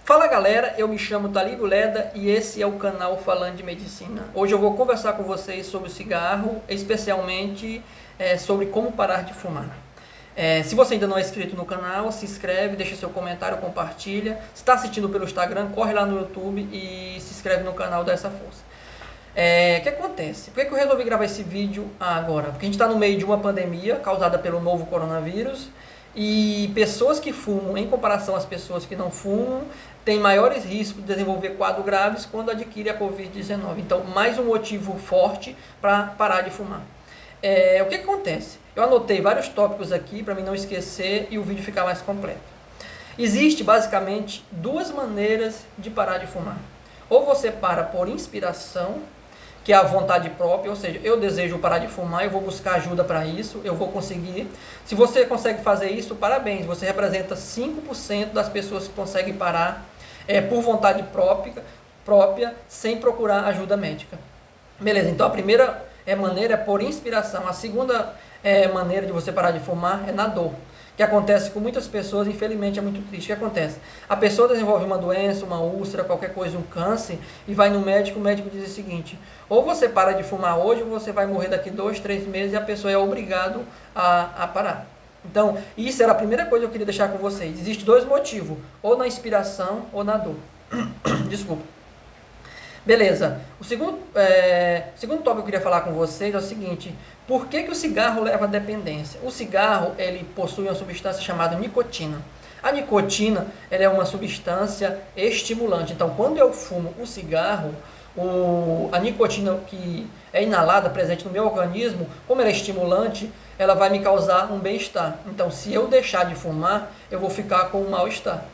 Fala galera, eu me chamo Talírio Leda e esse é o canal Falando de Medicina. Hoje eu vou conversar com vocês sobre o cigarro, especialmente sobre como parar de fumar. Se você ainda não é inscrito no canal, se inscreve, deixa seu comentário, compartilha. Se está assistindo pelo Instagram, corre lá no YouTube e se inscreve no canal, dá essa força. O que acontece? Por que eu resolvi gravar esse vídeo agora? Porque a gente está no meio de uma pandemia causada pelo novo coronavírus e pessoas que fumam, em comparação às pessoas que não fumam, têm maiores riscos de desenvolver quadros graves quando adquire a Covid-19. Então, mais um motivo forte para parar de fumar. O que acontece? Eu anotei vários tópicos aqui para mim não esquecer e o vídeo ficar mais completo. Existe basicamente duas maneiras de parar de fumar. Ou você para por inspiração, que é a vontade própria, ou seja, eu desejo parar de fumar, eu vou buscar ajuda para isso, eu vou conseguir. Se você consegue fazer isso, parabéns, você representa 5% das pessoas que conseguem parar por vontade própria, sem procurar ajuda médica. Beleza, então a primeira maneira é por inspiração. A segunda maneira de você parar de fumar é na dor, que acontece com muitas pessoas, infelizmente é muito triste. O que acontece? A pessoa desenvolve uma doença, uma úlcera, qualquer coisa, um câncer, e vai no médico, o médico diz o seguinte: ou você para de fumar hoje, ou você vai morrer daqui 2, 3 meses, e a pessoa é obrigada a parar. Então, isso era a primeira coisa que eu queria deixar com vocês. Existem dois motivos, ou na inspiração ou na dor. Desculpa. Beleza, o segundo tópico que eu queria falar com vocês é o seguinte: por que o cigarro leva à dependência? O cigarro, ele possui uma substância chamada nicotina. A nicotina, ela é uma substância estimulante. Então, quando eu fumo o cigarro, a nicotina que é inalada, presente no meu organismo, como ela é estimulante, ela vai me causar um bem-estar. Então, se eu deixar de fumar, eu vou ficar com um mal-estar.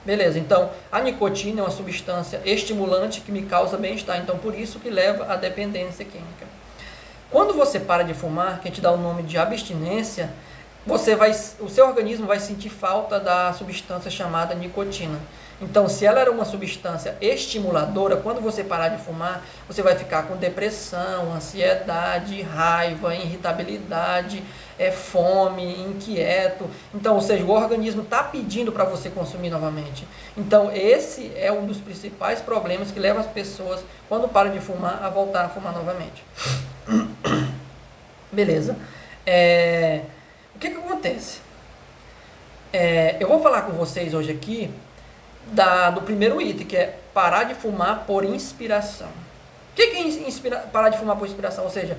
Beleza, então a nicotina é uma substância estimulante que me causa bem-estar, então por isso que leva à dependência química. Quando você para de fumar, que a gente dá o nome de abstinência, o seu organismo vai sentir falta da substância chamada nicotina. Então, se ela era uma substância estimuladora, quando você parar de fumar, você vai ficar com depressão, ansiedade, raiva, irritabilidade, fome, inquieto. Então, ou seja, o organismo está pedindo para você consumir novamente. Então, esse é um dos principais problemas que leva as pessoas, quando param de fumar, a voltar a fumar novamente. Beleza. O que acontece? Eu vou falar com vocês hoje aqui do primeiro item, que é parar de fumar por inspiração. O que é parar de fumar por inspiração? Ou seja,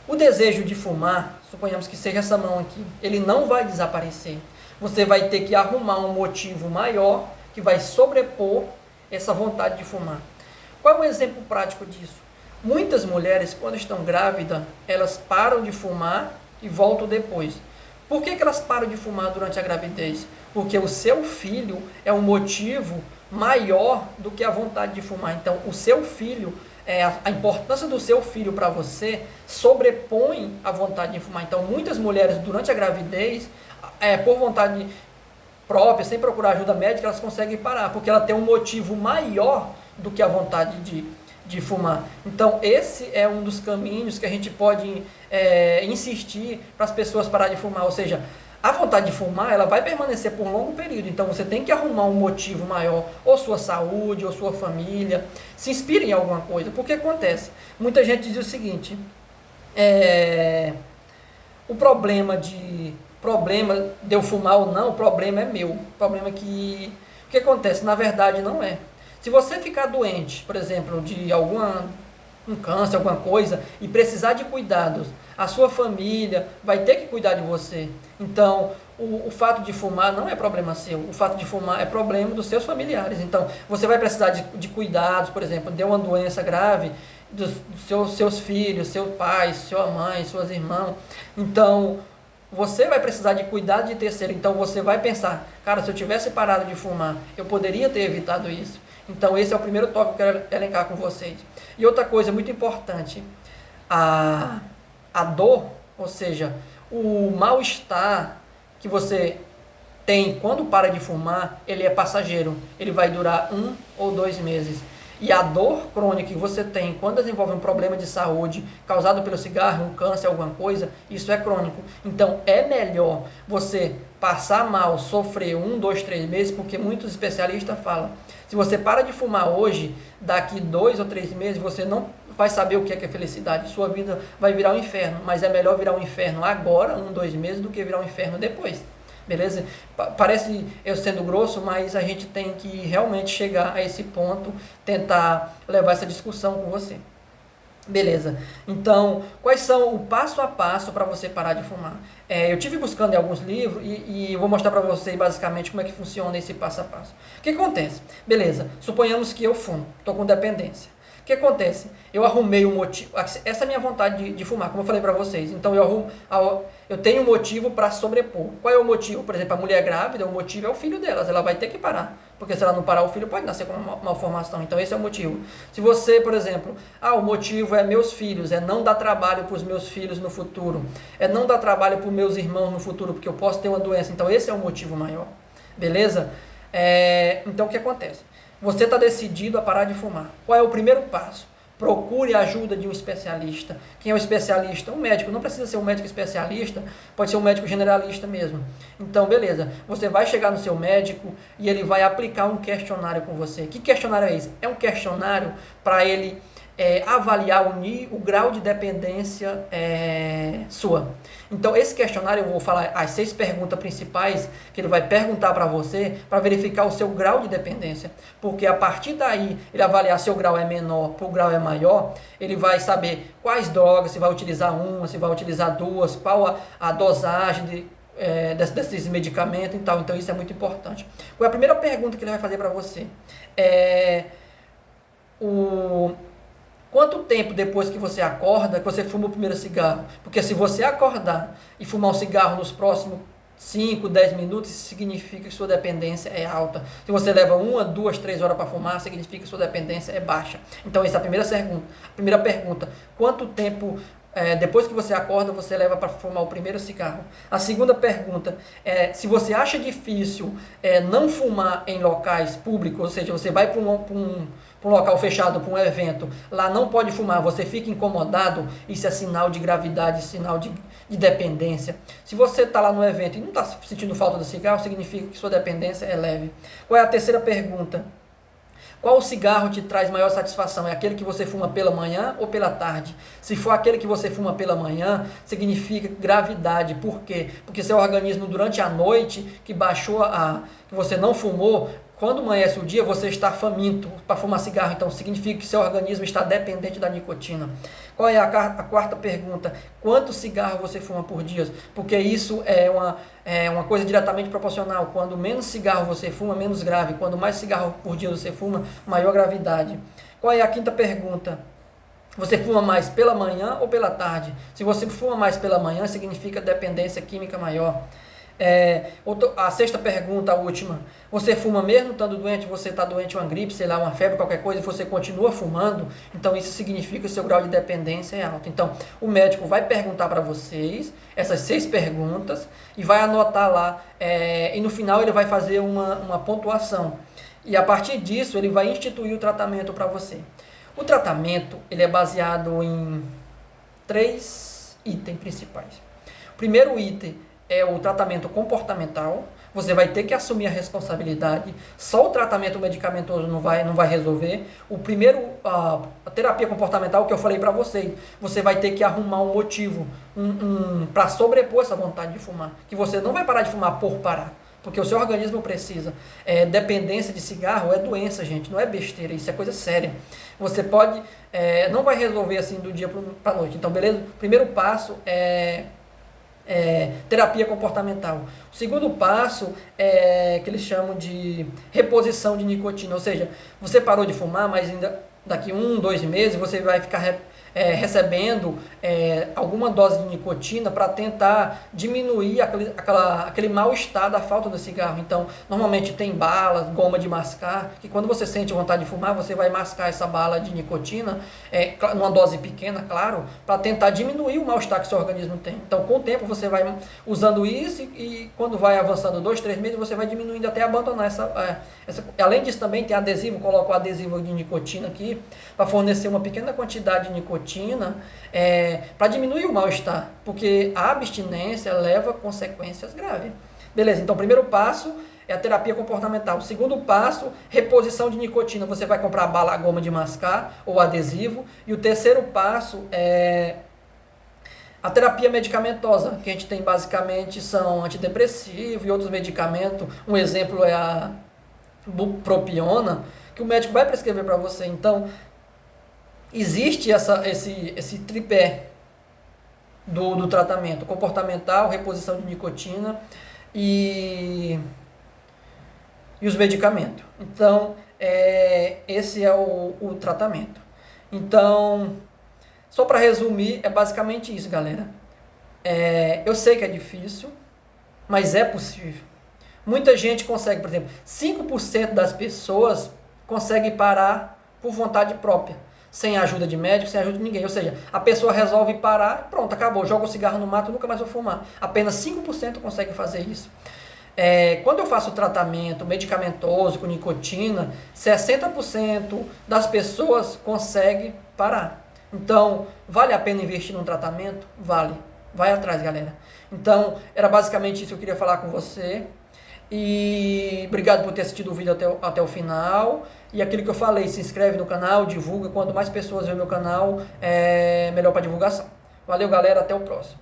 o desejo de fumar, suponhamos que seja essa mão aqui, ele não vai desaparecer. Você vai ter que arrumar um motivo maior que vai sobrepor essa vontade de fumar. Qual é o exemplo prático disso? Muitas mulheres, quando estão grávidas, elas param de fumar e voltam depois. Por que elas param de fumar durante a gravidez? Porque o seu filho é um motivo maior do que a vontade de fumar. Então, o seu filho, a importância do seu filho para você sobrepõe a vontade de fumar. Então, muitas mulheres, durante a gravidez, por vontade própria, sem procurar ajuda médica, elas conseguem parar, porque ela tem um motivo maior do que a vontade de fumar. Então, esse é um dos caminhos que a gente pode insistir para as pessoas pararem de fumar. Ou seja, a vontade de fumar, ela vai permanecer por um longo período. Então, você tem que arrumar um motivo maior, ou sua saúde, ou sua família. Se inspire em alguma coisa. Porque acontece? Muita gente diz o seguinte: o problema de eu fumar ou não, o problema é meu. O problema é que... O que acontece? Na verdade, não é. Se você ficar doente, por exemplo, de um câncer, alguma coisa, e precisar de cuidados, a sua família vai ter que cuidar de você. Então, o fato de fumar não é problema seu. O fato de fumar é problema dos seus familiares. Então, você vai precisar de cuidados, por exemplo, deu uma doença grave dos seus filhos, seu pai, sua mãe, suas irmãs. Então, você vai precisar de cuidado de terceiro. Então, você vai pensar: cara, se eu tivesse parado de fumar, eu poderia ter evitado isso. Então, esse é o primeiro tópico que eu quero elencar com vocês. E outra coisa muito importante: a dor, ou seja, o mal-estar que você tem quando para de fumar, ele é passageiro. Ele vai durar 1 ou 2 meses. e a dor crônica que você tem quando desenvolve um problema de saúde causado pelo cigarro, um câncer, alguma coisa, isso é crônico. Então é melhor você passar mal, sofrer 1, 2, 3 meses, porque muitos especialistas falam, se você para de fumar hoje, daqui 2 ou 3 meses, você não vai saber o que é felicidade, sua vida vai virar um inferno, mas é melhor virar um inferno agora, 1, 2 meses, do que virar um inferno depois. Beleza? Parece eu sendo grosso, mas a gente tem que realmente chegar a esse ponto, tentar levar essa discussão com você. Beleza? Então, quais são o passo a passo para você parar de fumar? Eu tive buscando em alguns livros e vou mostrar para vocês basicamente como é que funciona esse passo a passo. O que acontece? Beleza, suponhamos que eu fumo, estou com dependência. O que acontece? Eu arrumei um motivo. Essa é a minha vontade de fumar, como eu falei para vocês. Então eu tenho um motivo para sobrepor. Qual é o motivo? Por exemplo, a mulher grávida, o motivo é o filho delas. Ela vai ter que parar. Porque se ela não parar, o filho pode nascer com uma malformação. Então esse é o motivo. Se você, por exemplo, o motivo é meus filhos, é não dar trabalho para os meus filhos no futuro, é não dar trabalho para os meus irmãos no futuro, porque eu posso ter uma doença. Então esse é o motivo maior. Beleza? Então o que acontece? Você está decidido a parar de fumar. Qual é o primeiro passo? Procure a ajuda de um especialista. Quem é o especialista? Um médico. Não precisa ser um médico especialista, pode ser um médico generalista mesmo. Então, beleza. Você vai chegar no seu médico e ele vai aplicar um questionário com você. Que questionário é esse? É um questionário para ele avaliar o grau de dependência sua. Então, esse questionário, eu vou falar as 6 perguntas principais que ele vai perguntar para você, para verificar o seu grau de dependência. Porque a partir daí, ele avaliar se o grau é menor, se o grau é maior, ele vai saber quais drogas, se vai utilizar uma, se vai utilizar duas, qual a dosagem desses medicamentos e tal. Então, isso é muito importante. Qual é a primeira pergunta que ele vai fazer para você? Quanto tempo depois que você acorda, que você fuma o primeiro cigarro? Porque se você acordar e fumar um cigarro nos próximos 5, 10 minutos, isso significa que sua dependência é alta. Se você leva 1, 2, 3 horas para fumar, significa que sua dependência é baixa. Então, essa é a primeira pergunta. Quanto tempo depois que você acorda, você leva para fumar o primeiro cigarro? A segunda pergunta se você acha difícil não fumar em locais públicos, ou seja, você vai para um local fechado, para um evento, lá não pode fumar, você fica incomodado, isso é sinal de gravidade, sinal de dependência. Se você está lá no evento e não está sentindo falta do cigarro, significa que sua dependência é leve. Qual é a terceira pergunta? Qual cigarro te traz maior satisfação? É aquele que você fuma pela manhã ou pela tarde? Se for aquele que você fuma pela manhã, significa gravidade. Por quê? Porque seu organismo, durante a noite, que baixou que você não fumou, quando amanhece o dia, você está faminto para fumar cigarro. Então, significa que seu organismo está dependente da nicotina. Qual é a quarta pergunta? Quanto cigarro você fuma por dia? Porque isso é uma coisa diretamente proporcional. Quando menos cigarro você fuma, menos grave. Quando mais cigarro por dia você fuma, maior gravidade. Qual é a quinta pergunta? Você fuma mais pela manhã ou pela tarde? Se você fuma mais pela manhã, significa dependência química maior. A sexta pergunta, a última. Você fuma mesmo estando doente? Você está doente, uma gripe, sei lá, uma febre, qualquer coisa, e você continua fumando? Então isso significa que o seu grau de dependência é alto. Então o médico vai perguntar para vocês essas 6 perguntas e vai anotar lá. E no final ele vai fazer uma pontuação. E a partir disso ele vai instituir o tratamento para você. O tratamento ele é baseado em 3 itens principais. O primeiro item é o tratamento comportamental. Você vai ter que assumir a responsabilidade. Só o tratamento medicamentoso não vai resolver. O primeiro, a terapia comportamental que eu falei para vocês, você vai ter que arrumar um motivo para sobrepor essa vontade de fumar. Que você não vai parar de fumar por parar, porque o seu organismo precisa. Dependência de cigarro é doença, gente, não é besteira, isso é coisa séria. Você pode, não vai resolver assim do dia para a noite. Então, beleza? O primeiro passo é terapia comportamental. O segundo passo que eles chamam de reposição de nicotina, ou seja, você parou de fumar, mas ainda daqui 1, 2 meses você vai ficar recebendo alguma dose de nicotina para tentar diminuir aquele mal-estar da falta do cigarro. Então, normalmente tem balas, goma de mascar, que quando você sente vontade de fumar, você vai mascar essa bala de nicotina, numa dose pequena, claro, para tentar diminuir o mal-estar que seu organismo tem. Então, com o tempo, você vai usando isso e quando vai avançando 2, 3 meses, você vai diminuindo até abandonar essa. Além disso, também tem adesivo, coloco o adesivo de nicotina aqui, para fornecer uma pequena quantidade de nicotina, para diminuir o mal-estar, porque a abstinência leva a consequências graves. Beleza, então o primeiro passo é a terapia comportamental. O segundo passo, reposição de nicotina. Você vai comprar bala, goma de mascar ou adesivo. E o terceiro passo é a terapia medicamentosa, que a gente tem basicamente são antidepressivos e outros medicamentos. Um exemplo é a bupropiona, que o médico vai prescrever para você. Então, existe esse tripé do tratamento comportamental, reposição de nicotina e os medicamentos. Então, esse é o tratamento. Então, só para resumir, é basicamente isso, galera. Eu sei que é difícil, mas é possível. Muita gente consegue, por exemplo, 5% das pessoas conseguem parar por vontade própria, sem a ajuda de médico, sem a ajuda de ninguém. Ou seja, a pessoa resolve parar, pronto, acabou, joga o cigarro no mato, nunca mais vou fumar. Apenas 5% consegue fazer isso. Quando eu faço tratamento medicamentoso com nicotina, 60% das pessoas conseguem parar. Então, vale a pena investir num tratamento? Vale. Vai atrás, galera. Então, era basicamente isso que eu queria falar com você. E obrigado por ter assistido o vídeo até o final. E aquilo que eu falei, se inscreve no canal, divulga. Quanto mais pessoas ver meu canal, melhor para divulgação. Valeu, galera. Até o próximo.